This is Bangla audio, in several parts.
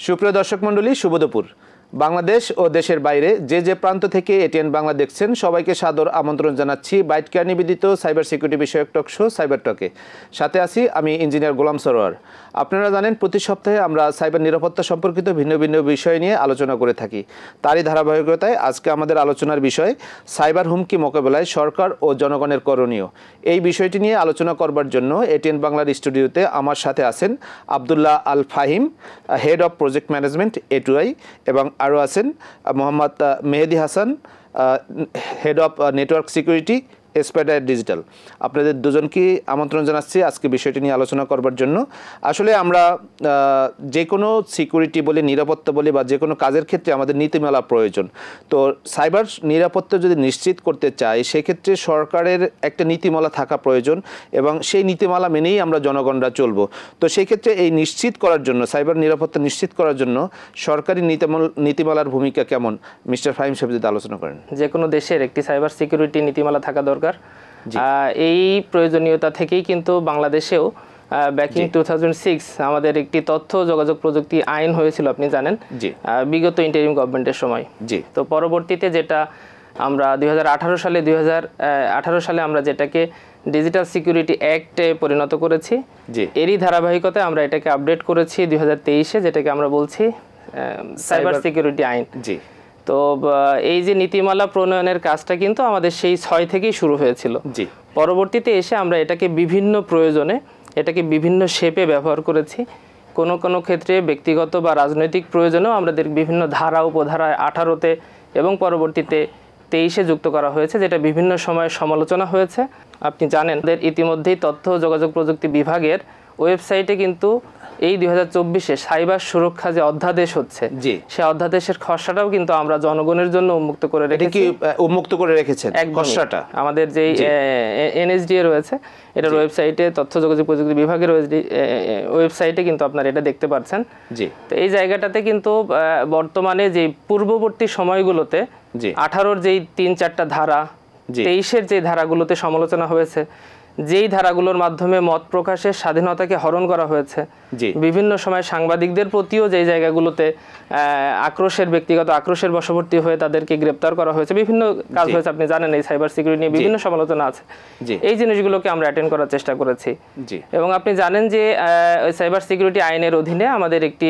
সুপ্রিয় দর্শক মণ্ডলী, শুভ দুপুর। বাংলাদেশ ও দেশের বাইরে যে যে প্রান্ত থেকে এটিএন বাংলা দেখছেন সবাইকে সাদর আমন্ত্রণ জানাচ্ছি বাইট কেয়ার নিবেদিত সাইবার সিকিউরিটি বিষয়ক টক শো সাইবার টকে। সাথে আছি আমি ইঞ্জিনিয়ার গোলাম সরোয়ার। আপনারা জানেন প্রতি সপ্তাহে আমরা সাইবার নিরাপত্তা সম্পর্কিত ভিন্ন ভিন্ন বিষয় নিয়ে আলোচনা করে থাকি। তারই ধারাবাহিকতায় আজকে আমাদের আলোচনার বিষয় সাইবার হুমকি মোকাবেলায় সরকার ও জনগণের করণীয়। এই বিষয়টি নিয়ে আলোচনা করবার জন্য এটিএন বাংলার স্টুডিওতে আমার সাথে আছেন Abdullah Al Fahim, head of project management A2I, এবং আরও আছেন Mohammad Mehedi Hasan, head of network security Spider Digital. আপনাদের দুজনকে আমন্ত্রণ জানাচ্ছি আজকে বিষয়টি নিয়ে আলোচনা করবার জন্য। আসলে আমরা যে কোনো সিকিউরিটি বলি, নিরাপত্তা বলি বা যে কোনো কাজের ক্ষেত্রে আমাদের নীতিমালা প্রয়োজন। তো সাইবার নিরাপত্তা যদি নিশ্চিত করতে চাই সেক্ষেত্রে সরকারের একটা নীতিমালা থাকা প্রয়োজন এবং সেই নীতিমালা মেনেই আমরা জনগণরা চলবো। তো সেই ক্ষেত্রে এই নিশ্চিত করার জন্য, সাইবার নিরাপত্তা নিশ্চিত করার জন্য সরকারি নীতিমালার ভূমিকা কেমন, মিস্টার ফাহিম সাহেব যদি আলোচনা করেন। যে কোনো দেশের একটি সাইবার সিকিউরিটি নীতিমালা থাকা দরকার। এই প্রয়োজনীয়তা থেকেই কিন্তু বাংলাদেশেও ব্যাক ইন 2006 আমাদের একটি তথ্য যোগাযোগ প্রযুক্তি আইন হয়েছিল, আপনি জানেন, বিগত ইন্টারিম গভর্নমেন্টের সময়। তো পরবর্তীতে যেটা আমরা 2018 সালে আমরা যেটাকে ডিজিটাল সিকিউরিটি অ্যাক্টে পরিণত করেছি, এরই ধারাবাহিকতায় আমরা এটাকে আপডেট করেছি 2023-এ, যেটাকে আমরা বলছি সাইবার সিকিউরিটি আইন। তো এই যে নীতিমালা প্রণয়নের কাজটা কিন্তু আমাদের সেই 6 থেকেই শুরু হয়েছিল। পরবর্তীতে এসে আমরা এটাকে বিভিন্ন প্রয়োজনে, এটাকে বিভিন্ন শেপে ব্যবহার করেছি। কোনো কোনো ক্ষেত্রে ব্যক্তিগত বা রাজনৈতিক প্রয়োজনেও আমাদের বিভিন্ন ধারা উপধারায় 18-তে এবং পরবর্তীতে 23-এ যুক্ত করা হয়েছে, যেটা বিভিন্ন সময়ে সমালোচনা হয়েছে। আপনি জানেন ইতিমধ্যেই তথ্য যোগাযোগ প্রযুক্তি বিভাগের ওয়েবসাইটে কিন্তু এই 2024-এ সাইবার সুরক্ষা যে অধ্যাদেশ হচ্ছে, সেই অধ্যাদেশের খসড়াটাও কিন্তু আমরা জনগণের জন্য উন্মুক্ত করে রেখেছি। উন্মুক্ত করে রেখেছেন খসড়াটা? আমাদের যে NSDA রয়েছে, এটার ওয়েবসাইটে, তথ্য যোগাযোগ প্রযুক্তি বিভাগের ওয়েবসাইটে কিন্তু আপনারা এটা দেখতে পাচ্ছেন। তো এই জায়গাটাতে কিন্তু বর্তমানে যে পূর্ববর্তী সময়গুলোতে 18-র যেই 3-4টা ধারা, 23-এর যে ধারাগুলোতে সমালোচনা হয়েছে, যেই ধারাগুলোর মাধ্যমে মত প্রকাশের স্বাধীনতাকে হরণ করা হয়েছে, বিভিন্ন সময় সাংবাদিকদের প্রতিও যেই জায়গাগুলোতে ব্যক্তিগত আক্রোশের বশবর্তী হয়ে তাদেরকে গ্রেপ্তার করা হয়েছে, বিভিন্ন কাজ হয়েছে, আপনি জানেন এই সাইবার সিকিউরিটি নিয়ে বিভিন্ন সমালোচনা আছে। এই জিনিসগুলোকে আমরা অ্যাটেন্ড করার চেষ্টা করেছি। এবং আপনি জানেন যে সাইবার সিকিউরিটি আইনের অধীনে আমাদের একটি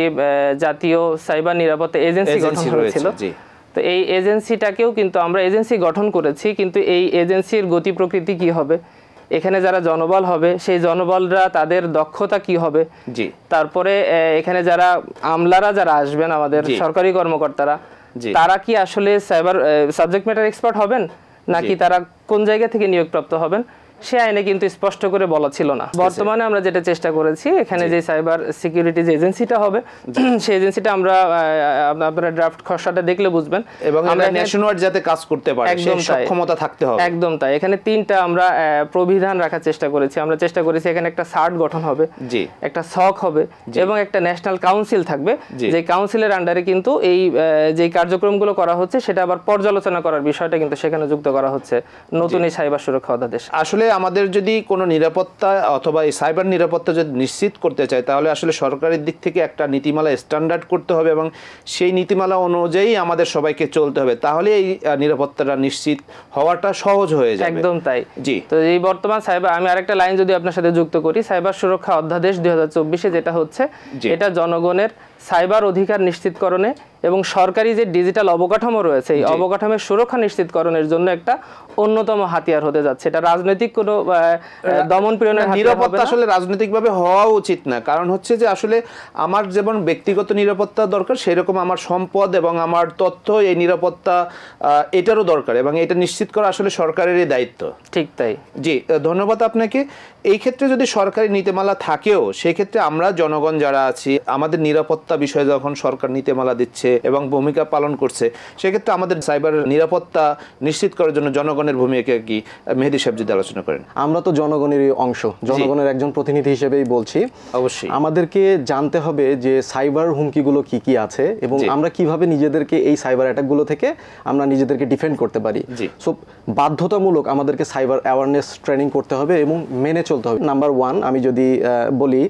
জাতীয় সাইবার নিরাপত্তা এজেন্সি গঠন হয়েছিল। তো এই এজেন্সিটাকেও কিন্তু আমরা এজেন্সি গঠন করেছি, কিন্তু এই এজেন্সির গতি প্রকৃতি কি হবে, এখানে যারা জনবল হবে সেই জনবলরা তাদের দক্ষতা কি হবে, তারপরে এখানে যারা আমলারা যারা আসবেন, আমাদের সরকারি কর্মকর্তারা, তারা কি আসলে সাইবার সাবজেক্ট ম্যাটার এক্সপার্ট হবেন নাকি তারা কোন জায়গা থেকে নিয়োগপ্রাপ্ত হবেন, সে আইনে কিন্তু স্পষ্ট করে বলা ছিল না। বর্তমানে আমরা যেটা চেষ্টা করেছি, এখানে যে সাইবার সিকিউরিটি যে এজেন্সিটা হবে সেই এজেন্সিটা আমরা, আপনারা ড্রাফট খসড়াটা দেখলে বুঝবেন, এবং আমরা ন্যাশনাল যাতে কাজ করতে পারে সেই সক্ষমতা থাকতে হবে। একদম তাই। এখানে 3টা আমরা প্রবিধান রাখার চেষ্টা করেছি। আমরা চেষ্টা করেছি এখানে একটা সার্ট গঠন হবে, একটা সক হবে, এবং একটা ন্যাশনাল কাউন্সিল থাকবে, যে কাউন্সিলের আন্ডারে কিন্তু এই যে কার্যক্রমগুলো করা হচ্ছে সেটা আবার পর্যালোচনা করার বিষয়টা কিন্তু সেখানে যুক্ত করা হচ্ছে নতুন এই সাইবার সুরক্ষা অধ্যাদেশ। আসলে আমাদের যদি কোনো নিরাপত্তা অথবা এই সাইবার নিরাপত্তা যদি নিশ্চিত করতে চাই, তাহলে আসলে সরকারের দিক থেকে একটা নীতিমালা স্ট্যান্ডার্ড করতে হবে এবং সেই নীতিমালা অনুযায়ী আমাদের সবাইকে চলতে হবে, তাহলে এই নিরাপত্তাটা নিশ্চিত হওয়াটা সহজ হয়ে যাবে। একদম তাই। তো এই বর্তমান সাইবার, আমি আরেকটা লাইন যদি আপনার সাথে যুক্ত করি, সাইবার সুরক্ষা অধ্যাদেশ 2024-এ যেটা হচ্ছে, এটা জনগণের সাইবার অধিকার নিশ্চিতকরণে এবং সরকারি যে ডিজিটাল অবকাঠামো রয়েছে এই অবকাঠামোর সুরক্ষা নিশ্চিতকরণের জন্য একটা অন্যতম হাতিয়ার হতে যাচ্ছে। এটা রাজনৈতিক কোনো দমন পীড়নের নিরাপত্তা আসলে রাজনৈতিকভাবে হওয়া উচিত না, কারণ হচ্ছে যে আসলে আমার যেমন ব্যক্তিগত নিরাপত্তা দরকার, সেরকম আমার সম্পদ এবং আমার তথ্য, এই নিরাপত্তা এটারও দরকার, এবং এটা নিশ্চিত করা আসলে সরকারেরই দায়িত্ব। ঠিক তাই। ধন্যবাদ আপনাকে। এই ক্ষেত্রে যদি সরকারি নীতিমালা থাকেও, সেক্ষেত্রে আমরা জনগণ যারা আছি, আমাদের নিরাপত্তা বিষয়ে যখন সরকার নীতিমালা দিচ্ছে এবং ভূমিকা পালন করছে, সেক্ষেত্রে আমাদের সাইবার নিরাপত্তা নিশ্চিত করার জন্য জনগণের ভূমিকা কি, মেহেদি সাহেব যদি আলোচনা করেন। আমরা তো জনগণেরই অংশ, জনগণের একজন প্রতিনিধি হিসেবেই বলছি। অবশ্যই আমাদেরকে জানতে হবে যে সাইবার হুমকিগুলো কি কি আছে এবং আমরা কিভাবে নিজেদেরকে এই সাইবার অ্যাটাকগুলো থেকে আমরা নিজেদেরকে ডিফেন্ড করতে পারি। সো বাধ্যতামূলক আমাদেরকে সাইবার অ্যাওয়ারনেস ট্রেনিং করতে হবে এবং মেনে চলতে হবে। নাম্বার 1 আমি যদি বলি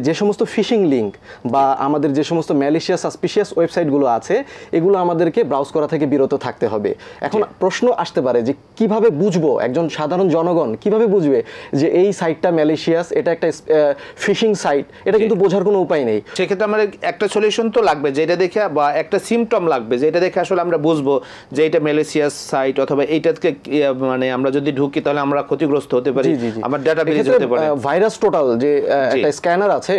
যে সমস্ত ফিশিং লিঙ্ক বা আমাদের যে সমস্ত ম্যালিশিয়াস সাসপিশিয়াস ওয়েবসাইটগুলো আছে এগুলো আমাদেরকে ব্রাউজ করা থেকে বিরত থাকতে হবে। এখন প্রশ্ন আসতে পারে যে কিভাবে বুঝবো, একজন সাধারণ জনগণ কিভাবে বুঝবে যে এই সাইটটা ম্যালিশিয়াস, এটা একটা ফিশিং সাইট? এটা কিন্তু বোঝার কোনো উপায় নেই। সেক্ষেত্রে আমার একটা সলিউশন তো লাগবে, যে এটা দেখে বা একটা সিমটম লাগবে যে এটা দেখে আসলে আমরা বুঝবো যে এটা ম্যালিশিয়াস সাইট, অথবা এইটাকে মানে আমরা যদি ঢুকি তাহলে আমরা ক্ষতিগ্রস্ত হতে পারি, আমার ডাটা ব্রিচ হতে পারে। ভাইরাস টোটাল যে একটা স্ক্যানার আছে,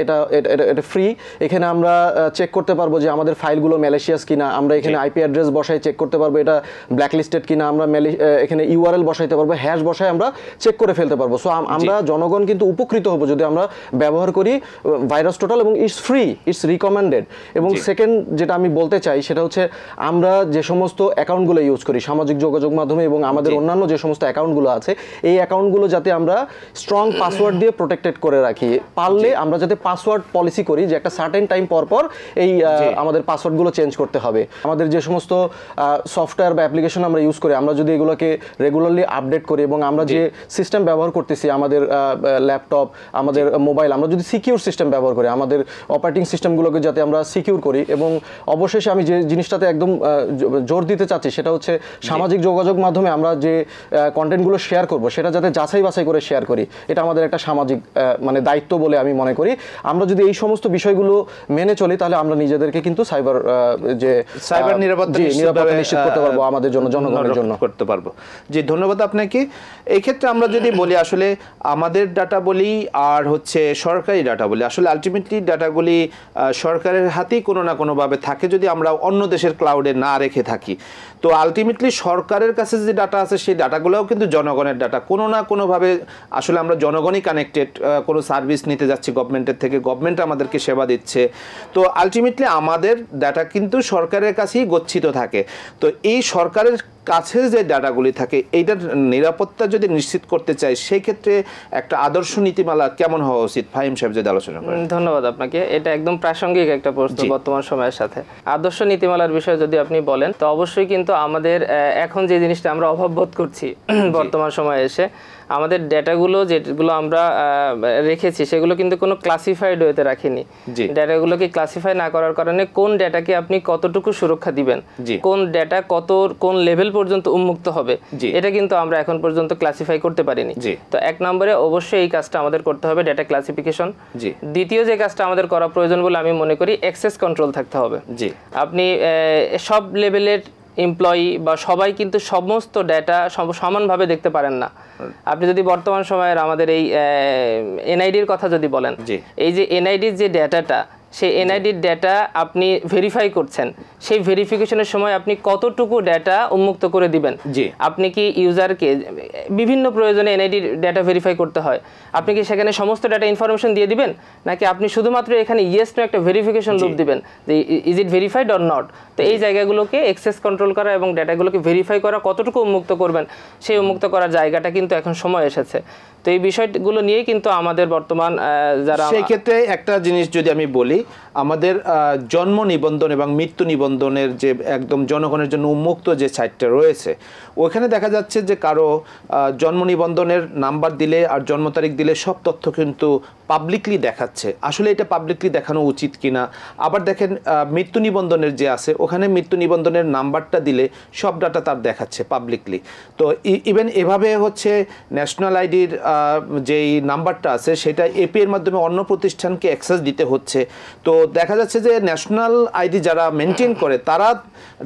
এটা ফ্রি। এখানে আমরা চেক করতে পারবো যে আমাদের ফাইলগুলো ম্যালিশিয়াস কিনা, আমরা এখানে আইপি অ্যাড্রেস বসাই চেক করতে পারবো এটা ব্ল্যাকলিস্টেড কিনা, আমরা এখানে ইউআরএল বসাইতে পারবো, হ্যাশ বসায় আমরা চেক করে ফেলতে পারবো। সো আমরা জনগণ কিন্তু উপকৃত হব যদি আমরা ব্যবহার করি ভাইরাস টোটাল, এবং ইটস ফ্রি, ইটস রিকমেন্ডেড। এবং সেকেন্ড যেটা আমি বলতে চাই সেটা হচ্ছে আমরা যে সমস্ত অ্যাকাউন্টগুলো ইউজ করি সামাজিক যোগাযোগ মাধ্যমে এবং আমাদের অন্যান্য যে সমস্ত অ্যাকাউন্টগুলো আছে, এই অ্যাকাউন্টগুলো যাতে আমরা স্ট্রং পাসওয়ার্ড দিয়ে প্রোটেক্টেড করে রাখি। পারলে আমরা যাতে পাসওয়ার্ড পলিসি করি যে একটা সার্টেন টাইম পর পর এই আমাদের পাসওয়ার্ডগুলো চেঞ্জ করতে হবে। আমাদের যে সমস্ত সফটওয়্যার বা অ্যাপ্লিকেশন আমরা ইউজ করি, আমরা যদি এগুলোকে রেগুলারলি আপডেট করি এবং আমরা যে সিস্টেম ব্যবহার করতেছি আমাদের ল্যাপটপ, আমাদের মোবাইল, আমরা যদি সিকিউর সিস্টেম ব্যবহার করি, আমাদের অপারেটিং সিস্টেমগুলোকে যাতে আমরা সিকিউর করি। এবং অবশেষে আমি যে জিনিসটাতে একদম জোর দিতে চাচ্ছি সেটা হচ্ছে সামাজিক যোগাযোগ মাধ্যমে আমরা যে কন্টেন্টগুলো শেয়ার করব সেটা যাতে যাচাই বাছাই করে শেয়ার করি। এটা আমাদের একটা সামাজিক মানে দায়িত্ব বলে আমি মনে করি। আমরা যদি এই সমস্ত বিষয়গুলো মেনে চলি তাহলে আমরা নিজেদেরকে কিন্তু সাইবার নিরাপত্তা নিশ্চিত করতে পারবো, আমাদের জন্য, জনগণের জন্য করতে পারবো। জি, ধন্যবাদ আপনাকে। এই ক্ষেত্রে আমরা যদি বলি আসলে আমাদের ডাটা বলি আর হচ্ছে সরকারি ডাটা বলি, আসলে আলটিমেটলি ডাটাগুলি সরকারের হাতেই কোনো না কোনোভাবে থাকে যদি আমরা অন্য দেশের ক্লাউডে না রেখে থাকি। তো আলটিমেটলি সরকারের কাছে যে ডাটা আছে সেই ডাটাগুলোও কিন্তু জনগণের ডাটা, কোনো না কোনোভাবে আসলে আমরা জনগণই কানেক্টেড, কোনো সার্ভিস নিতে যাচ্ছি গভর্নমেন্টের থেকে, গভর্নমেন্ট আমাদেরকে সেবা দিচ্ছে। তো আলটিমেটলি আমাদের ডাটা কিন্তু সরকারের কাছেই গচ্ছিত থাকে। তো এই সরকারের কাছে যে ডাটাগুলি থাকে এইটার নিরাপত্তা যদি নিশ্চিত করতে চাই সেই ক্ষেত্রে একটা আদর্শ নীতিমালা কেমন হওয়া উচিত, ফাহিম সাহেব যদি আলোচনা করেন। ধন্যবাদ আপনাকে। এটা একদম প্রাসঙ্গিক একটা প্রশ্ন বর্তমান সময়ের সাথে। আদর্শ নীতিমালার বিষয়ে যদি আপনি বলেন তো অবশ্যই কিন্তু আমাদের এখন যে জিনিসটা আমরা অভাব বোধ করছি বর্তমান সময়ে এসে, আমাদের ডেটাগুলো যেগুলো আমরা রেখেছি সেগুলো কিন্তু কোনো ক্লাসিফাইড ওয়েতে রাখিনি। ডেটাগুলোকে ক্লাসিফাই না করার কারণে কোন ডেটাকে আপনি কতটুকু সুরক্ষা দিবেন, কোন ডেটা কোন লেভেল পর্যন্ত উন্মুক্ত হবে, এটা কিন্তু আমরা এখন পর্যন্ত ক্লাসিফাই করতে পারিনি। তো এক নম্বরে অবশ্যই এই কাজটা আমাদের করতে হবে, ডেটা ক্লাসিফিকেশন। দ্বিতীয় যে কাজটা আমাদের করা প্রয়োজন বলে আমি মনে করি, অ্যাক্সেস কন্ট্রোল থাকতে হবে। আপনি সব লেভেলের এমপ্লয়ি বা সবাই কিন্তু সমস্ত ডেটা সমানভাবে দেখতে পারেন না। আপনি যদি বর্তমান সময়ের আমাদের এই এনআইডির কথা যদি বলেন, এই যে এনআইডির যে ডেটাটা, সেই এনআইডির ডেটা আপনি ভেরিফাই করছেন, সেই ভেরিফিকেশনের সময় আপনি কতটুকু ডেটা উন্মুক্ত করে দিবেন। আপনি কি ইউজারকে বিভিন্ন প্রয়োজনে এনআইডির ডেটা ভেরিফাই করতে হয়, আপনি কি সেখানে সমস্ত ডেটা ইনফরমেশন দিয়ে দিবেন, নাকি আপনি শুধুমাত্র এখানে ইয়েস নো একটা ভেরিফিকেশন লুপ দিবেন যে is it verified or not. তো এই জায়গাগুলোকে অ্যাক্সেস কন্ট্রোল করা এবং ডেটাগুলোকে ভেরিফাই করা, কতটুকু উন্মুক্ত করবেন সেই উন্মুক্ত করার জায়গাটা কিন্তু এখন সময় এসেছে। তো এই বিষয়গুলো নিয়েই কিন্তু আমাদের বর্তমান যারা, সেই ক্ষেত্রে একটা জিনিস যদি আমি বলি, আমাদের জন্ম নিবন্ধন এবং মৃত্যু নিবন্ধনের যে একদম জনগণের জন্য উন্মুক্ত যে সাইটটা রয়েছে, ওখানে দেখা যাচ্ছে যে কারো জন্ম নিবন্ধনের নাম্বার দিলে আর জন্ম তারিখ দিলে সব তথ্য কিন্তু পাবলিকলি দেখাচ্ছে। আসলে এটা পাবলিকলি দেখানো উচিত কিনা? আবার দেখেন মৃত্যু নিবন্ধনের যে আছে, ওখানে মৃত্যু নিবন্ধনের নাম্বারটা দিলে সব ডাটা তার দেখাচ্ছে পাবলিকলি। তো ইভেন এভাবে হচ্ছে ন্যাশনাল আইডির যেই নাম্বারটা আছে সেটা এপি এর মাধ্যমে অন্য প্রতিষ্ঠানকে অ্যাক্সেস দিতে হচ্ছে। তো দেখা যাচ্ছে যে ন্যাশনাল আইডি যারা মেনটেন করে তারা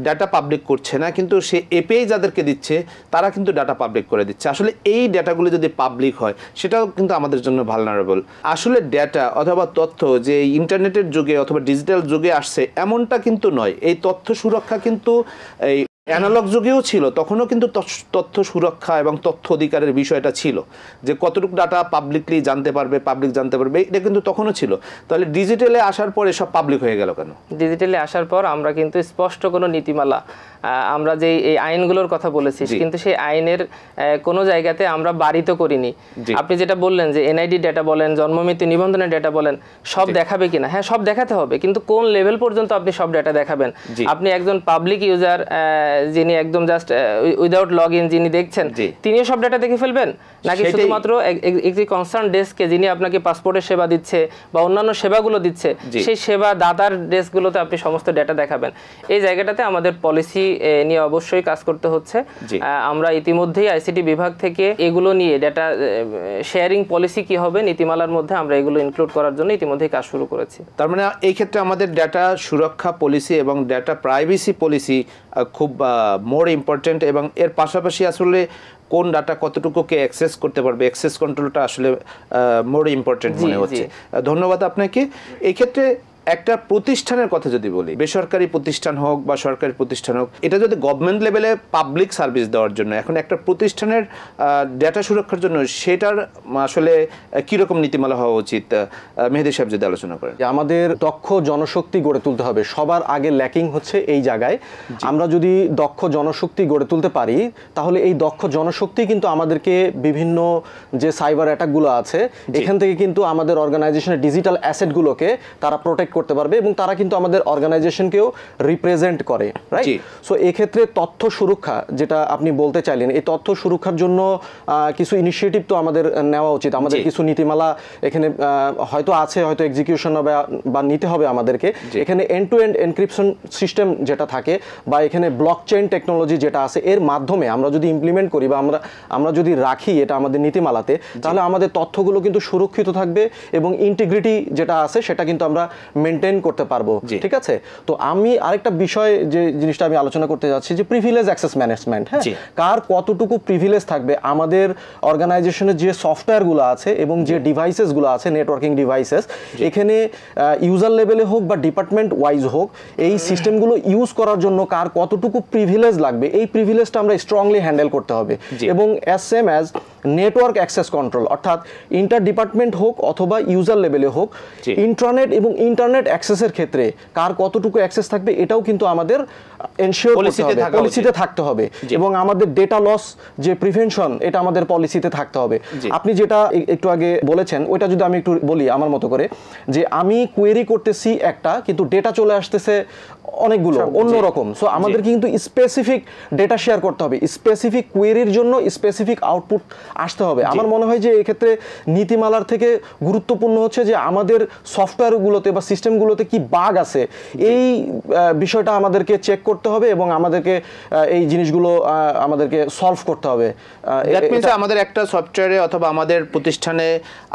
ডাটা পাবলিক করছে না, কিন্তু সে এপিআই যাদেরকে দিচ্ছে তারা কিন্তু ডাটা পাবলিক করে দিচ্ছে। আসলে এই ডাটাগুলো যদি পাবলিক হয় সেটাও কিন্তু আমাদের জন্য ভালনারেবল। আসলে ডেটা অথবা তথ্য যে ইন্টারনেটের যুগে অথবা ডিজিটাল যুগে আসছে এমনটা কিন্তু নয়। এই তথ্য সুরক্ষা কিন্তু এই অ্যানালগ যুগেও ছিল, তখনও কিন্তু তথ্য সুরক্ষা এবং তথ্য অধিকারের বিষয়টা ছিল, যে কতটুকু ডাটা পাবলিকলি জানতে পারবে, পাবলিক জানতে পারবে, এটা কিন্তু তখনও ছিল। তাহলে ডিজিটালে আসার পরে সব পাবলিক হয়ে গেল কেন? ডিজিটালে আসার পর আমরা কিন্তু স্পষ্ট কোনো নীতিমালা, আমরা যে এই আইনগুলোর কথা বলেছি কিন্তু সেই আইনের কোনো জায়গাতে আমরা বাড়িত করিনি। আপনি যেটা বললেন যে এনআইডি ডেটা বলেন, জন্ম মৃত্যু নিবন্ধনের ডেটা বলেন, সব দেখাবে কিনা? হ্যাঁ, সব দেখাতে হবে, কিন্তু কোন লেভেল পর্যন্ত আপনি সব ডেটা দেখাবেন? আপনি একজন পাবলিক ইউজার যিনি একদম জাস্ট উইদাউট লগ ইন যিনি দেখছেন তিনিও সব ডাটা দেখে ফেলবেন, নাকি শুধুমাত্র একটি কনসার্ন ডেস্কে যিনি আপনাকে পাসপোর্টের সেবা দিচ্ছে বা অন্যান্য সেবাগুলো দিচ্ছে সেই সেবা দাতার ডেস্কগুলোতে আপনি সমস্ত ডেটা দেখাবেন? এই জায়গাটাতে আমাদের পলিসি নিয়ে অবশ্যই কাজ করতে হচ্ছে। আমরা ইতিমধ্যেই আইসিটি বিভাগ থেকে এগুলো নিয়ে ডেটা শেয়ারিং পলিসি কি হবে নীতিমালার মধ্যে আমরা এগুলো ইনক্লুড করার জন্য ইতিমধ্যেই কাজ শুরু করেছি। তার মানে এই ক্ষেত্রে আমাদের ডেটা সুরক্ষা পলিসি এবং ডেটা প্রাইভেসি পলিসি খুব মোর ইম্পর্টেন্ট, এবং এর পাশাপাশি আসলে কোন ডাটা কতটুকু কে অ্যাক্সেস করতে পারবে, অ্যাক্সেস কন্ট্রোলটা আসলে মোর ইম্পর্টেন্ট মনে হচ্ছে। ধন্যবাদ আপনাকে। এই ক্ষেত্রে একটা প্রতিষ্ঠানের কথা যদি বলি, বেসরকারি প্রতিষ্ঠান হোক বা সরকারি প্রতিষ্ঠান হোক, এটা যদি গভর্নমেন্ট লেভেলে পাবলিক সার্ভিস দেওয়ার জন্য এখন একটা প্রতিষ্ঠানের ডেটা সুরক্ষার জন্য সেটার আসলে কীরকম নীতিমালা হওয়া উচিত, মেহেদী সাহেব যদি আলোচনা করেন। আমাদের দক্ষ জনশক্তি গড়ে তুলতে হবে, সবার আগে ল্যাকিং হচ্ছে এই জায়গায়। আমরা যদি দক্ষ জনশক্তি গড়ে তুলতে পারি তাহলে এই দক্ষ জনশক্তি কিন্তু আমাদেরকে বিভিন্ন যে সাইবার অ্যাটাকগুলো আছে এখান থেকে কিন্তু আমাদের অর্গানাইজেশনের ডিজিটাল অ্যাসেটগুলোকে তারা প্রোটেক্ট করতে পারবে, এবং তারা কিন্তু আমাদের অর্গানাইজেশনকেও রিপ্রেজেন্ট করে, রাইট? সো এক্ষেত্রে তথ্য সুরক্ষা যেটা আপনি বলতে চাইলেন, এই তথ্য সুরক্ষার জন্য কিছু ইনিশিয়েটিভ তো আমাদের নেওয়া উচিত। আমাদের কিছু নীতিমালা এখানে হয়তো আছে, হয়তো এক্সিকিউশন বা নিতে হবে আমাদেরকে। এখানে end to end encryption system যেটা থাকে বা এখানে ব্লকচেইন টেকনোলজি যেটা আছে, এর মাধ্যমে আমরা যদি ইমপ্লিমেন্ট করি বা আমরা যদি রাখি এটা আমাদের নীতিমালাতে, তাহলে আমাদের তথ্যগুলো কিন্তু সুরক্ষিত থাকবে এবং ইন্টিগ্রিটি যেটা আছে সেটা কিন্তু আমরা মেনটেন করতে পারবো, ঠিক আছে? তো আমি আরেকটা বিষয় যে জিনিসটা আমি আলোচনা করতে যাচ্ছি যে প্রিভিলেজ অ্যাক্সেস ম্যানেজমেন্ট। হ্যাঁ, কার কতটুকু প্রিভিলেজ থাকবে আমাদের অর্গানাইজেশনের যে সফটওয়্যারগুলো আছে এবং যে ডিভাইসেসগুলো আছে, নেটওয়ার্কিং ডিভাইসেস, এখানে ইউজার লেভেলে হোক বা ডিপার্টমেন্ট ওয়াইজ হোক, এই সিস্টেমগুলো ইউজ করার জন্য কার কতটুকু প্রিভিলেজ লাগবে এই প্রিভিলেজটা আমরা স্ট্রংলি হ্যান্ডেল করতে হবে। এবং same as network access control, অর্থাৎ ইন্টার ডিপার্টমেন্ট হোক অথবা ইউজার লেভেলে হোক, ইন্ট্রানেট এবং ইন্টারনেট অ্যাক্সেসের ক্ষেত্রে কার কতটুকু অ্যাক্সেস থাকবে এটাও কিন্তু আমাদের এনশিওর করতে হবে, পলিসিতে থাকতে হবে। এবং আমাদের ডেটা লস যে প্রিভেনশন, এটা আমাদের পলিসিতে থাকতে হবে। আপনি যেটা একটু আগে বলেছেন ওইটা যদি আমি একটু বলি আমার মতো করে, যে আমি কোয়েরি করতেছি একটা কিন্তু ডেটা চলে আসতেছে অনেকগুলো অন্যরকম। সো আমাদের কিন্তু স্পেসিফিক ডেটা শেয়ার করতে হবে, স্পেসিফিক কোয়েরির জন্য স্পেসিফিক আউটপুট আসতে হবে। আমার মনে হয় যে এক্ষেত্রে নীতিমালার থেকে গুরুত্বপূর্ণ হচ্ছে যে আমাদের সফটওয়্যারগুলোতে বা সিস্টেমগুলোতে কি বাগ আছে এই বিষয়টা আমাদেরকে চেক করতে হবে এবং আমাদেরকে এই জিনিসগুলো আমাদেরকে সলভ করতে হবে। আমাদের একটা সফটওয়্যারে অথবা আমাদের প্রতিষ্ঠানে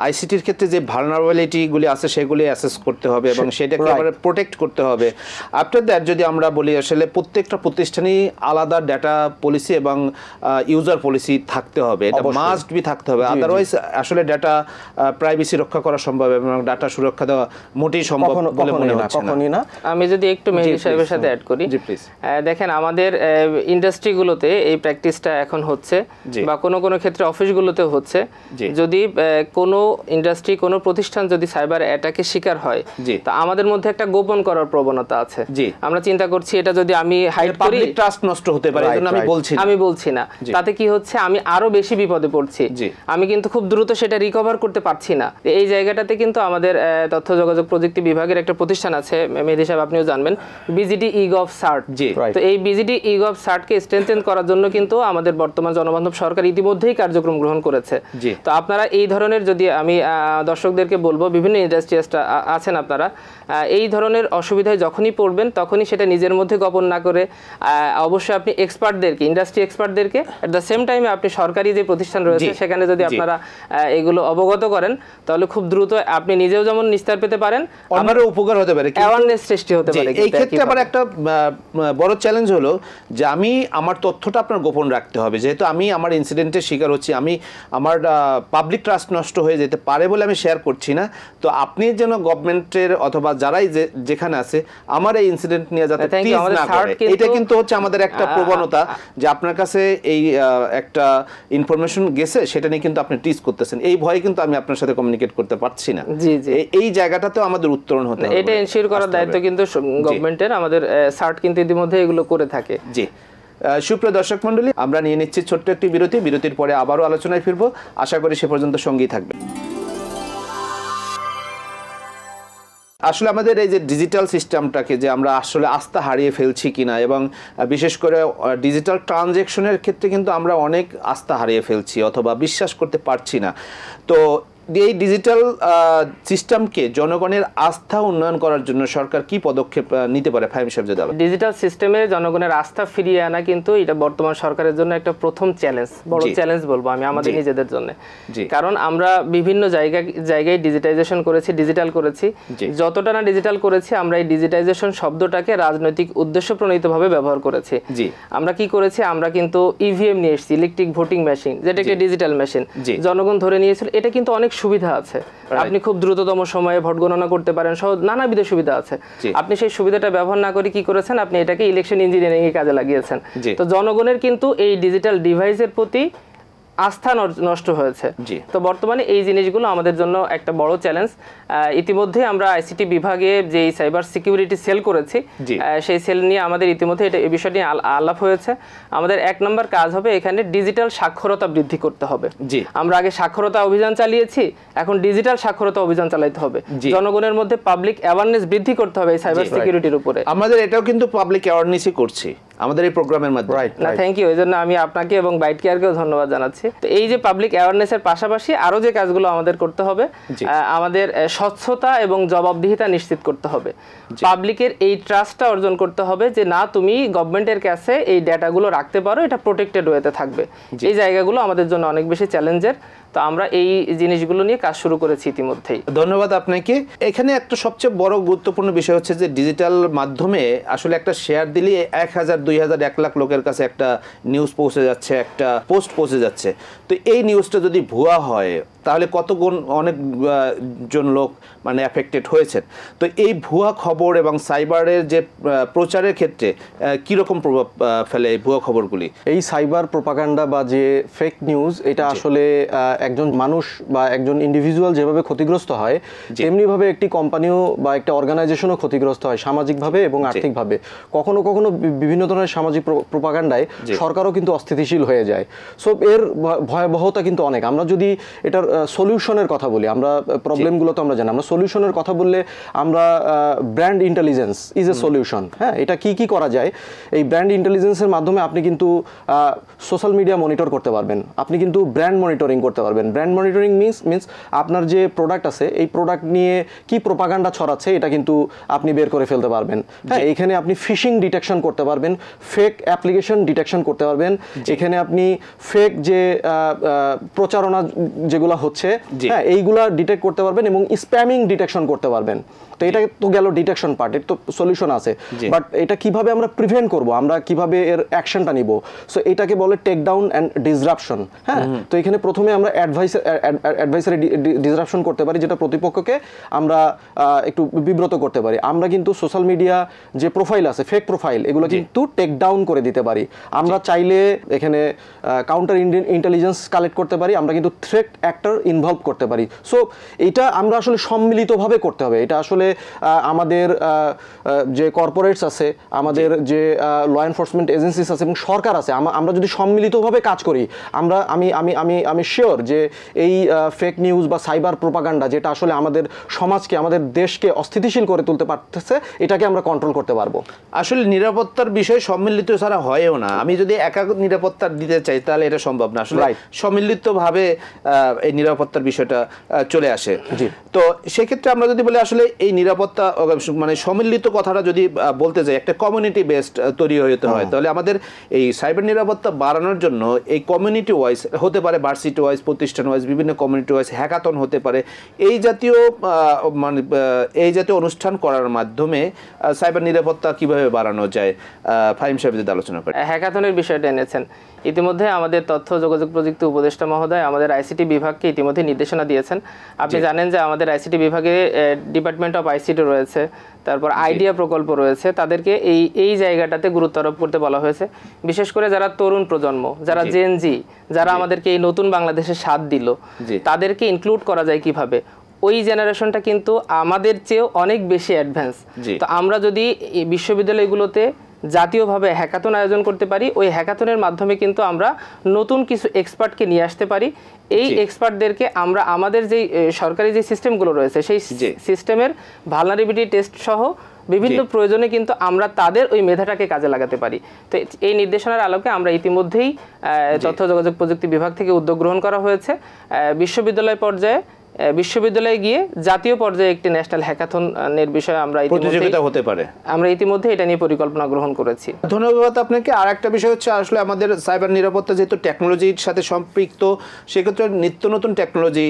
আইসিটির ক্ষেত্রে যে ভালনারেবিলিটিগুলি আছে সেগুলি অ্যাসেস করতে হবে এবং সেটাকে আবার প্রোটেক্ট করতে হবে। আফটার দ্যাট যদি আমরা বলি আসলে প্রত্যেকটা প্রতিষ্ঠানেই আলাদা ডাটা পলিসি এবং ইউজার পলিসি থাকতে হবে, এটা মাস্ট বি থাকতে হবে। আদারওয়াইজ আসলে ডাটা প্রাইভেসি রক্ষা করা সম্ভব এবং ডাটা সুরক্ষা দেওয়া মোটেই সম্ভব বলে মনে হচ্ছে না। আমি যদি একটু মেহেদী সাহেবের সাথে অ্যাড করি, দেখেন আমাদের ইন্ডাস্ট্রিগুলোতে এই প্র্যাকটিসটা এখন হচ্ছে বা কোনো কোনো ক্ষেত্রে অফিসগুলোতে হচ্ছে। যদি কোনো ইন্ডাস্ট্রি কোনো প্রতিষ্ঠান যদি সাইবার অ্যাটাকের শিকার হয় তা আমাদের মধ্যে একটা গোপন করার প্রবণতা আছে। আমরা চিন্তা করছি এটা যদি আমি হাইড করি পাবলিক ট্রাস্ট নষ্ট হতে পারে, এজন্য আমি বলছি না। তাতে কি হচ্ছে, আমি আরো বেশি বিপদে পড়ছি, আমি কিন্তু খুব দ্রুত সেটা রিকভার করতে পারছি না। এই জায়গাটাতে কিন্তু আমাদের তথ্য যোগাযোগ প্রযুক্তি বিভাগের একটা প্রতিষ্ঠান আছে, মেহেদী সাহেব আপনিও জানবেন, বিজিডি ইগভ সার্ট। তো এই বিজিডি ইগভ সার্টকে স্ট্রেনথেন করার জন্য কিন্তু আমাদের বর্তমান জনবান্ধব সরকার ইতিমধ্যেই কার্যক্রম গ্রহণ করেছে। তো আপনারা এই ধরনের, যদি আমি দর্শকদেরকে বলবো, বিভিন্ন ইন্ডাস্ট্রি আছেন আপনারা, এই ধরনের অসুবিধায় যখনই পড়বেন তখনই সেটা নিজের মধ্যে গোপন না করে অবশ্যই আপনি এক্সপার্টদেরকে, ইন্ডাস্ট্রি এক্সপার্টদেরকে, এট দ্য সেম টাইমে আপনি সরকারি যে প্রতিষ্ঠান রয়েছে সেখানে যদি আপনারা এগুলো অবগত করেন তাহলে খুব দ্রুত আপনি নিজেও যেমন নিস্তার পেতে পারেন, আমারও উপকার হতে পারে, অ্যাওয়ারনেস সৃষ্টি হতে পারে। এই ক্ষেত্রে আবার একটা বড় চ্যালেঞ্জ হলো যে আমি আমার তথ্যটা আপনার গোপন রাখতে হবে, যেহেতু আমি আমার ইনসিডেন্টের শিকার হচ্ছি, আমি আমার পাবলিক ট্রাস্ট নষ্ট হয়ে যেতে পারে বলে আমি শেয়ার করছি না। তো আপনি যেন গভর্নমেন্টের অথবা যারাই যেখানে আছে আমার এই ইনসিডেন্ট নিয়ে যাতে টিজ না করে, এটা কিন্তু হচ্ছে আমাদের একটা প্রবণতা যে আপনার কাছে এই একটা ইনফরমেশন গেছে সেটা নিয়ে কিন্তু আপনি টিজ করতেছেন, এই ভয়ে কিন্তু আমি আপনার সাথে কমিউনিকেট করতে পারছি না। এই জায়গাটাতেও আমাদের উত্তরণ হতে হবে, এটা এনশিওর করার দায়িত্ব কিন্তু গভর্নমেন্টের। আমাদের সার্ট কিন্তু ইতিমধ্যে এগুলো করে থাকে। জি, সুপ্রিয় দর্শক মণ্ডলী, আমরা নিয়ে নিচ্ছি ছোট্ট একটি বিরতি। বিরতির পরে আবারও আলোচনায় ফিরবো, আশা করি সে পর্যন্ত সঙ্গী থাকবে। আসলে আমাদের এই যে ডিজিটাল সিস্টেমটাকে যে আমরা আসলে আস্থা হারিয়ে ফেলছি কিনা, এবং বিশেষ করে ডিজিটাল ট্রানজ্যাকশনের ক্ষেত্রে কিন্তু আমরা অনেক আস্থা হারিয়ে ফেলছি অথবা বিশ্বাস করতে পারছি না। তো এই ডিজিটাল সিস্টেমকে জনগণের আস্থা উন্নয়ন করার জন্য সরকার কি পদক্ষেপ নিতে পারে ফাহিম সাহেব? ডিজিটাল সিস্টেমে জনগণের আস্থা ফিরিয়ে আনা কিন্তু এটা বর্তমান সরকারের জন্য একটা প্রথম চ্যালেঞ্জ, বড় চ্যালেঞ্জ বলবো আমি আমাদের নিজেদের জন্য। কারণ আমরা বিভিন্ন জায়গায় ডিজিটাইজেশন করেছি, ডিজিটাল করেছি, যতটা না ডিজিটাল করেছি আমরা এই ডিজিটাইজেশন শব্দটাকে রাজনৈতিক উদ্দেশ্য প্রণীতভাবে ব্যবহার করেছি। আমরা কি করেছি, আমরা কিন্তু ইভিএম নিয়ে এসেছি, ইলেকট্রিক ভোটিং মেশিন, যেটা একটা ডিজিটাল মেশিন, জনগণ ধরে নিয়েছিল। এটা কিন্তু অনেক সুবিধা আছে, আপনি খুব দ্রুততম সময়ে ভোট গণনা করতে পারেন, সহ নানাবিধ সুবিধা আছে। আপনি সেই সুবিধাটা ব্যবহার না করে কি করেছেন, আপনি এটাকে ইলেকশন ইঞ্জিনিয়ারিং এর কাজে লাগিয়েছেন। তো জনগণের কিন্তু এই ডিজিটাল ডিভাইসের প্রতি আস্থা নষ্ট হয়েছে। তো বর্তমানে এই জিনিসগুলো আমাদের জন্য একটা বড় চ্যালেঞ্জ। ইতিমধ্যে আমরা আইসিটি বিভাগে যে সাইবার সিকিউরিটি সেল করেছি, সেই সেল নিয়ে আমাদের ইতিমধ্যে এই বিষয়টি আলাপ হয়েছে। আমাদের 1 নম্বর কাজ হবে এখানে ডিজিটাল সাক্ষরতা বৃদ্ধি করতে হবে। আমরা আগে সাক্ষরতা অভিযান চালিয়েছি, এখন ডিজিটাল সাক্ষরতা অভিযান চালাতে হবে। জনগণের মধ্যে পাবলিক অ্যাওয়ারনেস বৃদ্ধি করতে হবে এই সাইবার সিকিউরিটির উপরে। আমাদের এটাও কিন্তু পাবলিক অ্যাওয়ারনেসই করছি আমাদের এই প্রোগ্রামের মাধ্যমে। না, থ্যাংক ইউ। এজন্য আমি আপনাকে এবং বাইট কেয়ারকেও ধন্যবাদ জানাচ্ছি। তো এই যে পাবলিক অ্যাওয়ারনেসের পাশাপাশি আরো যে কাজগুলো আমাদের করতে হবে, আমাদের স্বচ্ছতা এবং জবাবদিহিতা নিশ্চিত করতে হবে। পাবলিকের এই ট্রাস্টটা অর্জন করতে হবে যে না, তুমি গভর্নমেন্টের কাছে এই ডেটাগুলো রাখতে পারো, এটা প্রোটেক্টেড ওয়েতে থাকবে। এই জায়গাগুলো আমাদের জন্য অনেক বেশি চ্যালেঞ্জের। তো আমরা এই জিনিসগুলো নিয়ে কাজ শুরু করেছি ইতিমধ্যেই। ধন্যবাদ আপনাকে। এখানে একটা সবচেয়ে বড় গুরুত্বপূর্ণ বিষয় হচ্ছে যে ডিজিটাল মাধ্যমে আসলে একটা শেয়ার দিলে 1000, 2000, 1 লাখ লোকের কাছে একটা নিউজ পৌঁছে যাচ্ছে, একটা পোস্ট পৌঁছে যাচ্ছে। তো এই নিউজটা যদি ভুয়া হয় তাহলে কত গুণ অনেক জন লোক মানে এফেক্টেড হয়েছে। তো এই ভুয়া খবর এবং সাইবারের যে প্রচারের ক্ষেত্রে কীরকম প্রভাব ফেলে এই ভুয়া খবরগুলি? এই সাইবার প্রোপাগান্ডা বা যে ফেক নিউজ, এটা আসলে একজন মানুষ বা একজন ইন্ডিভিজুয়াল যেভাবে ক্ষতিগ্রস্ত হয়, তেমনিভাবে একটি কোম্পানিও বা একটা অর্গানাইজেশনও ক্ষতিগ্রস্ত হয় সামাজিকভাবে এবং আর্থিকভাবে। কখনো কখনো বিভিন্ন ধরনের সামাজিক প্রোপাগান্ডায় সরকারও কিন্তু অস্থিতিশীল হয়ে যায়। সো এর ভয়াবহতা কিন্তু অনেক। আমরা যদি এটার সলিউশনের কথা বলি, আমরা প্রবলেমগুলো তো আমরা জানি, আমরা সলিউশনের কথা বললে আমরা brand intelligence is a solution. হ্যাঁ, এটা কি করা যায়? এই ব্র্যান্ড ইন্টেলিজেন্সের মাধ্যমে আপনি কিন্তু সোশ্যাল মিডিয়া মনিটর করতে পারবেন, আপনি কিন্তু ব্র্যান্ড মনিটরিং করতে পারবেন। ব্র্যান্ড মনিটরিং মিনস আপনার যে প্রোডাক্ট আছে, এই প্রোডাক্ট নিয়ে কি প্রোপাগান্ডা ছড়াচ্ছে এটা কিন্তু আপনি বের করে ফেলতে পারবেন। হ্যাঁ, এখানে আপনি ফিশিং ডিটেকশন করতে পারবেন, ফেক অ্যাপ্লিকেশন ডিটেকশন করতে পারবেন, এখানে আপনি ফেক যে প্রচারণা যেগুলো হচ্ছে, হ্যাঁ, এইগুলা ডিটেক্ট করতে পারবেন এবং স্প্যামিং ডিটেকশন করতে পারবেন। তো এটা তো গেল ডিটেকশন পার্ট, এর তো সলিউশন আছে। বাট এটা কিভাবে আমরা প্রিভেন্ট করব, আমরা কিভাবে এর অ্যাকশনটা নিব? সো এটাকে বলে টেক ডাউন অ্যান্ড ডিসরাপশন। হ্যাঁ, তো এখানে প্রথমে আমরা অ্যাডভাইসারি ডিসরাপশন করতে পারি, যেটা প্রতিপক্ষকে আমরা একটু বিব্রত করতে পারি। আমরা কিন্তু সোশ্যাল মিডিয়া যে প্রোফাইল আছে, ফেক প্রোফাইল, এগুলো কিন্তু টেক ডাউন করে দিতে পারি। আমরা চাইলে এখানে কাউন্টার ইন্টেলিজেন্স কালেক্ট করতে পারি, আমরা কিন্তু থ্রেট অ্যাক্টর ইনভলভ করতে পারি। সো এটা আমরা আসলে সম্মিলিতভাবে করতে হবে। এটা আসলে আমাদের যে কর্পোরেটস আছে, আমাদের যে ল এনফোর্সমেন্ট এজেন্সিস আছে এবং সরকার আছে, আমরা যদি সম্মিলিতভাবে কাজ করি, আমি শিওর যে এই ফেক নিউজ বা সাইবার প্রোপাগান্ডা, যেটা আসলে আমাদের সমাজকে, আমাদের দেশকে অস্থিতিশীল করে তুলতে পারতেছে, এটাকে আমরা কন্ট্রোল করতে পারবো। আসলে নিরাপত্তার বিষয় সম্মিলিত ছাড়া হয়ও না। আমি যদি একা নিরাপত্তা দিতে চাই তাহলে এটা সম্ভব না। আসলে সম্মিলিতভাবে এই নিরাপত্তার বিষয়টা চলে আসে। তো সেক্ষেত্রে আমরা যদি বলি আসলে এই নিরাপত্তা মানে সম্মিলিত কথাটা যদি বলতে যাই, একটা কমিউনিটি বেসড তৈরি হতে হয়, তাহলে আমাদের এই সাইবার নিরাপত্তা বাড়ানোর জন্য এই কমিউনিটি ওয়াইজ হতে পারে, ভার্সিটি ওয়াইজ, প্রতিষ্ঠান ওয়াইজ, বিভিন্ন কমিউনিটি ওয়াইজ হ্যাকাথন হতে পারে। এই জাতীয় মানে এই জাতীয় অনুষ্ঠান করার মাধ্যমে সাইবার নিরাপত্তা কিভাবে বাড়ানো যায়, ফাহিম সাহেব যদি আলোচনা করেন। হ্যাকাথনের বিষয়টা এনেছেন। ইতিমধ্যে আমাদের তথ্য যোগাযোগ প্রযুক্তি উপদেষ্টা মহোদয় আমাদের আইসিটি বিভাগকে ইতিমধ্যে নির্দেশনা দিয়েছেন। আপনি জানেন যে আমাদের আইসিটি বিভাগে ডিপার্টমেন্ট অফ আইসিটি রয়েছে, তারপর আইডিয়া প্রকল্প রয়েছে, তাদেরকে এই জায়গাটাতে গুরুত্ব আরোপ করতে বলা হয়েছে। বিশেষ করে যারা তরুণ প্রজন্ম, যারা জেনজি, যারা আমাদেরকে এই নতুন বাংলাদেশের স্বাদ দিল, তাদেরকে ইনক্লুড করা যায় কিভাবে। ওই জেনারেশনটা কিন্তু আমাদের চেয়েও অনেক বেশি অ্যাডভান্স। তো আমরা যদি বিশ্ববিদ্যালয়গুলোতে জাতীয়ভাবে হ্যাকাথন আয়োজন করতে পারি। ওই হ্যাকাথনের মাধ্যমে কিন্তু আমরা নতুন কিছু এক্সপার্টকে নিয়ে আসতে পারি। এই এক্সপার্টদেরকে আমরা আমাদের যে সরকারি যে সিস্টেমগুলো রয়েছে সেই সিস্টেমের ভালনারেবিলিটি টেস্ট সহ বিভিন্ন প্রয়োজনে কিন্তু আমরা তাদের ওই মেধাটাকে কাজে লাগাতে পারি। তো এই নির্দেশনার আলোকে আমরা ইতিমধ্যেই তথ্য যোগাযোগ প্রযুক্তি বিভাগ থেকে উদ্যোগ গ্রহণ করা হয়েছে। বিশ্ববিদ্যালয় পর্যায়ে বিশ্ববিদ্যালয়ে গিয়ে জাতীয় পর্যায়ে একটি ন্যাশনাল হ্যাকাথনের বিষয়ে আমরা প্রতিযোগিতা হতে পারে, আমরা ইতিমধ্যে এটা নিয়ে পরিকল্পনা গ্রহণ করেছি। ধন্যবাদ আপনাকে। আর একটা বিষয় হচ্ছে আসলে আমাদের সাইবার নিরাপত্তা যেহেতু টেকনোলজির সাথে সম্পৃক্ত, সেক্ষেত্রে নিত্য নতুন টেকনোলজি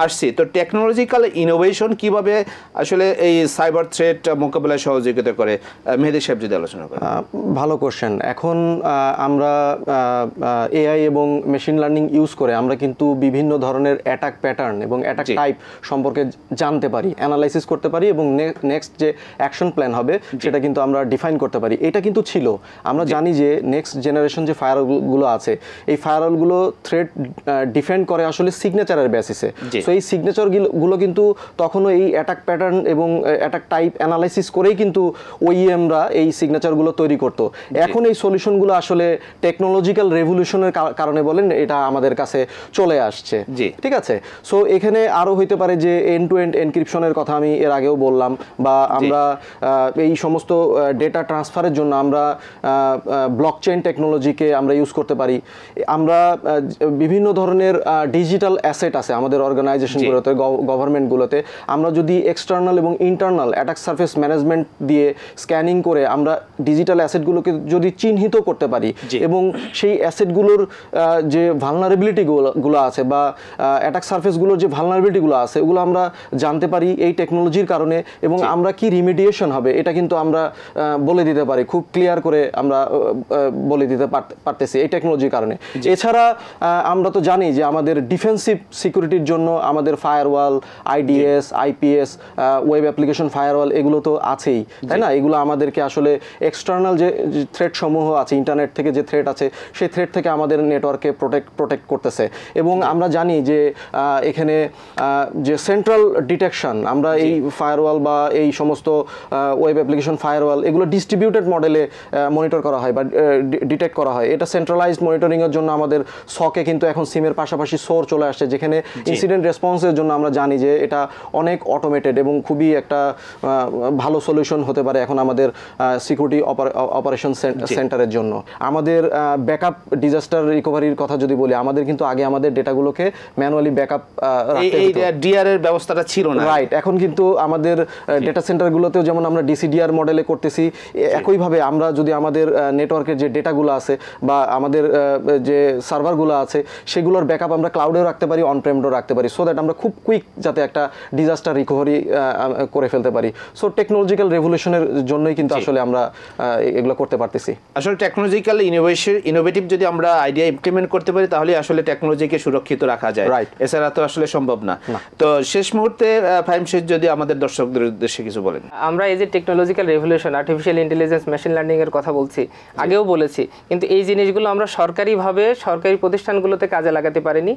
আসছে। তো টেকনোলজিক্যাল ইনোভেশন কিভাবে আসলে এই সাইবার থ্রেট মোকাবেলায় সহযোগিতা করে, মেহেদী সাহেব যদি আলোচনা করেন। ভালো কোশ্চেন। এখন আমরা এআই এবং মেশিন লার্নিং ইউজ করে আমরা কিন্তু বিভিন্ন ধরনের অ্যাটাক প্যাটার্ন এবং অ্যাটাক টাইপ সম্পর্কে জানতে পারি, অ্যানালাইসিস করতে পারি এবং নেক্সট যে অ্যাকশন প্ল্যান হবে সেটা কিন্তু আমরা ডিফাইন করতে পারি। এটা কিন্তু ছিল, আমরা জানি যে নেক্সট জেনারেশন যে ফায়ারওয়ালগুলো আছে এই ফায়ারওয়ালগুলো থ্রেট ডিফেন্ড করে আসলে সিগনেচারের বেসিসে। সো এই সিগনেচারগুলো কিন্তু তখনও এই অ্যাটাক প্যাটার্ন এবং অ্যাটাক টাইপ অ্যানালাইসিস করেই কিন্তু ওইএমরা এই সিগনেচারগুলো তৈরি করতো। এখন এই সলিউশনগুলো আসলে টেকনোলজিক্যাল রেভলিউশনের কারণে বলেন এটা আমাদের কাছে চলে আসছে, ঠিক আছে। সো এখানে আরও হইতে পারে যে এন্ড টু এন্ড এনক্রিপশনের কথা আমি এর আগেও বললাম, বা আমরা এই সমস্ত ডেটা ট্রান্সফারের জন্য আমরা ব্লকচেইন টেকনোলজিকে আমরা ইউজ করতে পারি। আমরা বিভিন্ন ধরনের ডিজিটাল অ্যাসেট আছে আমাদের অর্গানাইজেশনগুলোতে, গভর্নমেন্টগুলোতে। আমরা যদি এক্সটার্নাল এবং ইন্টারনাল অ্যাটাক সারফেস ম্যানেজমেন্ট দিয়ে স্ক্যানিং করে আমরা ডিজিটাল অ্যাসেটগুলোকে যদি চিহ্নিত করতে পারি এবং সেই অ্যাসেটগুলোর যে ভালনারেবিলিটিগুলো আছে বা অ্যাটাক সারফেসগুলোর যে ভালনারেবিলিটিগুলো আছে ওগুলো আমরা জানতে পারি এই টেকনোলজির কারণে, এবং আমরা কি রিমিডিয়েশন হবে এটা কিন্তু আমরা বলে দিতে পারি, খুব ক্লিয়ার করে আমরা বলে দিতে পারতেছি এই টেকনোলজির কারণে। এছাড়া আমরা তো জানি যে আমাদের ডিফেন্সিভ সিকিউরিটির জন্য আমাদের firewall, IDs, IPS, web application firewall এগুলো তো আছেই, তাই না? এগুলো আমাদেরকে আসলে এক্সটার্নাল যে থ্রেট সমূহ আছে, ইন্টারনেট থেকে যে থ্রেট আছে সেই থ্রেট থেকে আমাদের নেটওয়ার্ককে প্রোটেক্ট করতেছে। এবং আমরা জানি যে এখানে যে সেন্ট্রাল ডিটেকশন, আমরা এই ফায়ারওয়াল বা এই সমস্ত ওয়েব অ্যাপ্লিকেশন ফায়ারওয়াল এগুলো ডিস্ট্রিবিউটেড মডেলে মনিটর করা হয় বা ডিটেক্ট করা হয়। এটা সেন্ট্রালাইজড মনিটরিংয়ের জন্য আমাদের সকে কিন্তু এখন সিমের পাশাপাশি সোর চলে আসছে, যেখানে ইনসিডেন্ট রেসপন্সের জন্য আমরা জানি যে এটা অনেক অটোমেটেড এবং খুবই একটা ভালো সলিউশন হতে পারে এখন আমাদের সিকিউরিটি অপারেশন সেন্টারের জন্য। আমাদের ব্যাকআপ ডিজাস্টার রিকভারির কথা যদি বলি, আমাদের কিন্তু আগে আমাদের ডেটাগুলোকে ম্যানুয়ালি ব্যাকআপ ডিআর এর ব্যবস্থাটা ছিল না, রাইট। এখন কিন্তু আমাদের ডেটা সেন্টারগুলোতেও যেমন আমরা ডিসিডিআর মডেলে করতেছি, একইভাবে আমরা যদি আমাদের নেটওয়ার্কের যে ডেটাগুলো আছে বা আমাদের যে সার্ভারগুলো আছে সেগুলোর ব্যাকআপ আমরা ক্লাউডেও রাখতে পারি, অনপ্রেমডেও রাখতে পারি, সো দ্যাট আমরা খুব কুইক যাতে একটা ডিজাস্টার রিকভারি করে ফেলতে পারি। সো টেকনোলজিক্যাল রেভলিউশনের জন্যই কিন্তু আসলে আমরা এগুলো করতে পারতেছি। আসলে টেকনোলজিক্যাল ইনোভেটিভ যদি আমরা আইডিয়া ইমপ্লিমেন্ট করতে পারি তাহলে আসলে টেকনোলজিকে সুরক্ষিত রাখা যায়, রাইট। এছাড়া তো আসলে সম্ভব না। তো শেষ মুহূর্তে ফাহিম শেখ যদি আমাদের দর্শকদের উদ্দেশ্যে কিছু বলেন। আমরা এই যে technological revolution, artificial intelligence, machine learning এর কথা বলছি, আগেও বলেছি, কিন্তু এই জিনিসগুলো আমরা সরকারিভাবে সরকারি প্রতিষ্ঠানগুলোতে কাজে লাগাতে পারিনি।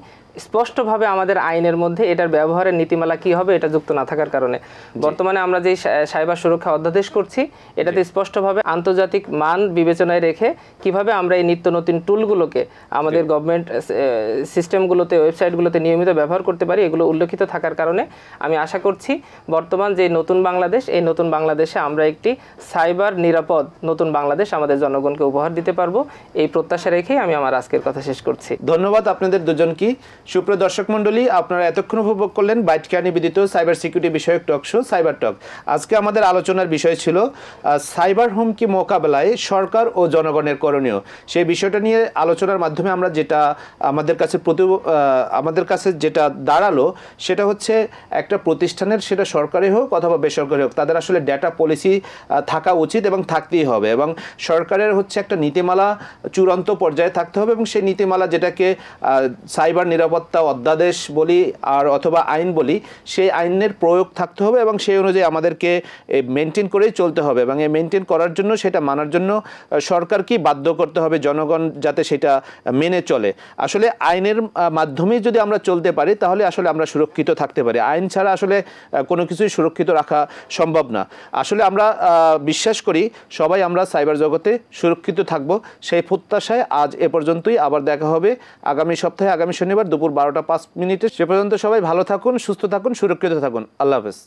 স্পষ্টভাবে আমাদের আইনের মধ্যে এটার ব্যবহারের নীতিমালা কি হবে এটা যুক্ত না থাকার কারণে বর্তমানে আমরা যে সাইবার সুরক্ষা অধ্যাদেশ করছি এটাতে স্পষ্টভাবে আন্তর্জাতিক মান বিবেচনায় রেখে কিভাবে আমরা এই নিত্য নতুন টুলগুলোকে আমাদের গভর্নমেন্ট সিস্টেমগুলোতে, ওয়েবসাইটগুলোতে নিয়মিত ব্যবহার করতে পারি, এগুলো উল্লেখিত থাকার কারণে আমি আশা করছি বর্তমান যে নতুন বাংলাদেশ, এই নতুন বাংলাদেশে আমরা একটি সাইবার নিরাপদ নতুন বাংলাদেশ আমাদের জনগণকে উপহার দিতে পারবো। এই প্রত্যাশা রেখেই আমি আমার আজকের কথা শেষ করছি। ধন্যবাদ আপনাদের দুজনকে। সুপ্রিয় দর্শক মণ্ডলী, আপনারা এতক্ষণ উপভোগ করলেন বাইট কেয়ার নিবেদিত সাইবার সিকিউরিটি বিষয়ক টক শো সাইবার টক। আজকে আমাদের আলোচনার বিষয় ছিল সাইবার হুমকি মোকাবেলায় সরকার ও জনগণের করণীয়। সেই বিষয়টা নিয়ে আলোচনার মাধ্যমে আমরা যেটা আমাদের কাছে যেটা দাঁড়ালো সেটা হচ্ছে একটা প্রতিষ্ঠানের, সেটা সরকারি হোক অথবা বেসরকারি হোক, তাদের আসলে ডেটা পলিসি থাকা উচিত এবং থাকতেই হবে, এবং সরকারের হচ্ছে একটা নীতিমালা চূড়ান্ত পর্যায়ে থাকতে হবে, এবং সেই নীতিমালা যেটাকে সাইবার নিরাপত্তা অধ্যাদেশ বলি আর অথবা আইন বলি, সেই আইনের প্রয়োগ থাকতে হবে এবং সেই অনুযায়ী আমাদেরকে মেনটেন করেই চলতে হবে, এবং এই মেনটেন করার জন্য, সেটা মানার জন্য সরকারকেই বাধ্য করতে হবে জনগণ যাতে সেটা মেনে চলে। আসলে আইনের মাধ্যমেই যদি আমরা চলতে পারি তাহলে আসলে আসলে আমরা সুরক্ষিত থাকতে পারি। আইন ছাড়া আসলে কোনো কিছুই সুরক্ষিত রাখা সম্ভব না। আসলে আমরা বিশ্বাস করি সবাই আমরা সাইবার জগতে সুরক্ষিত থাকব, সেই প্রত্যাশায় আজ এ পর্যন্তই। আবার দেখা হবে আগামী সপ্তাহে, আগামী শনিবার দুপুর 12টা 5 মিনিটে। সে পর্যন্ত সবাই ভালো থাকুন, সুস্থ থাকুন, সুরক্ষিত থাকুন। আল্লাহ হাফেজ।